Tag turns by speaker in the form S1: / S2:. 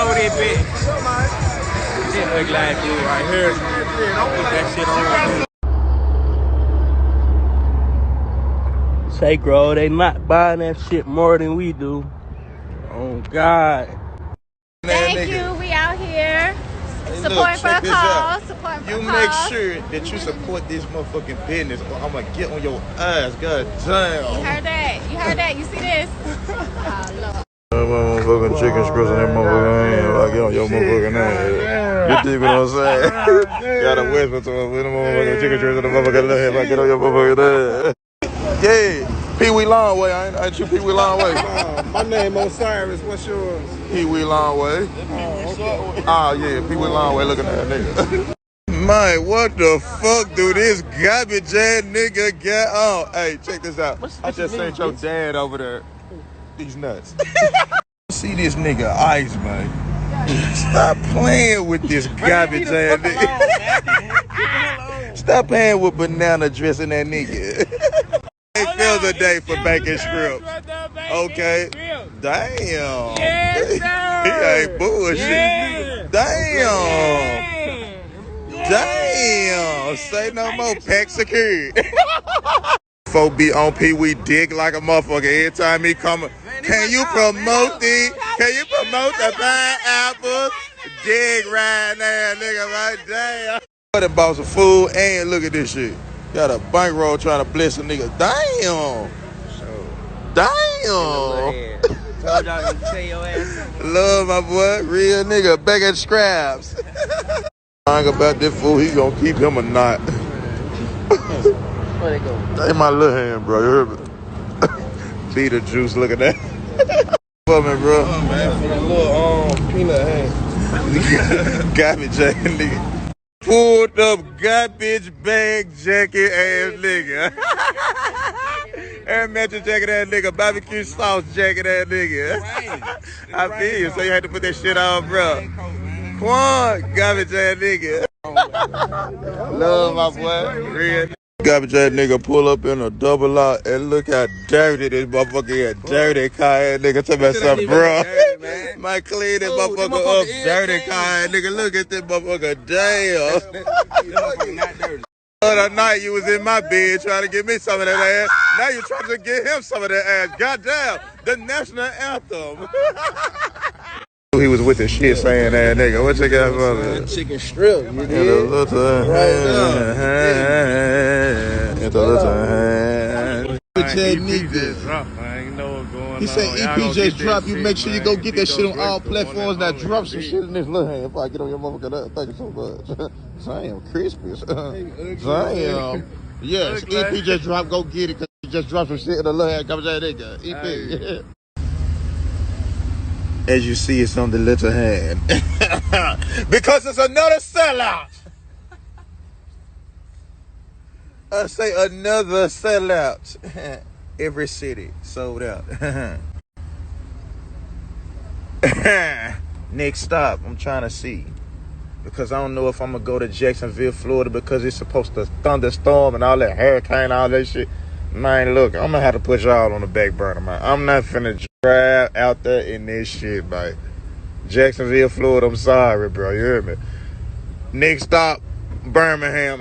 S1: over that bitch. This ugly ass dude right here. Put that shit on. Sacro, they not buying that shit more than we do. Oh God.
S2: Thank you. We out here supporting for a cause.
S3: You make sure that you support this motherfucking business, or I'm gonna get on your ass. God damn.
S2: You heard that? You heard that? You see this? Oh Lord.
S3: Motherfucking chicken strips in that motherfucking hand. I get on your motherfucking ass. You dig what I'm saying? Got a whisper to him with the motherfucking chicken strips in the motherfucking head. I get on your motherfucking ass. Yeah. Peewee Longway, ain't you Peewee Longway?
S4: My name Osiris, what's yours?
S3: Peewee Longway. Oh yeah, Peewee Longway, look at that nigga. Man, what the fuck do this garbage ass nigga get on? Hey, check this out. I just seen your dad over there. These nuts. See this nigga ice, man. Stop playing with this garbage ass nigga. Stop playing with banana dressing that nigga. It feels a day for bacon strips. Okay. Damn.
S1: Yes,
S3: He ain't bullshit.
S1: Yeah.
S3: Damn. Damn. Say no more. Pack security. Folk be on Peewee dick like a motherfucker every time he come. Can you promote the pineapples? Dig right now, nigga, right there. They bought some food and look at this shit. Got a bankroll trying to bless a nigga. Damn. Damn.
S1: Told y'all to tell your ass.
S3: Love my boy. Real nigga. Back at scraps. Think about this fool. He gonna keep him a knot.
S1: Where they go?
S3: Hey, my little hand, bro. You heard me? Beat the juice. Look at that. For me, bro.
S4: Oh, man, for that little peanut hand.
S3: Garbage ass nigga. Pulled up garbage bag jacket ass nigga. Air mattress jacket ass nigga. Barbecue sauce jacket ass nigga. I feel you. So you had to put that shit on, bro. Quan, garbage ass nigga. Love my boy. Real. Garbage ass nigga pull up in a double lot and look how dirty this motherfucker is. Dirty car ass nigga. Tell me something, bro. Might clean this motherfucker up. Dirty car ass nigga. Look at this motherfucker. Damn. The other night you was in my bed trying to get me some of that ass. Now you trying to get him some of that ass. Goddamn. The national anthem. He was with the shit saying that nigga. What you got for me?
S4: Chicken strip, you did?
S3: He said EP just drop. You make sure you go get that shit on all platforms. Now drop some shit in this little hand. If I get on your motherfucker, thank you so much. Damn, crispy. Damn. Yes, EP just drop. Go get it. Cause he just dropped some shit in the little hand. Come on, nigga. EP. As you see, it's on the little hand. Because it's another sellout. I say another sellout. Every city sold out. Next stop, I'm trying to see. Because I don't know if I'm going to go to Jacksonville, Florida, because it's supposed to thunderstorm and all that hurricane, all that shit. Man, look, I'm going to have to push y'all on the back burner, man. I'm not finna drive out there in this shit, man. Jacksonville, Florida, I'm sorry, bro. You heard me? Next stop, Birmingham.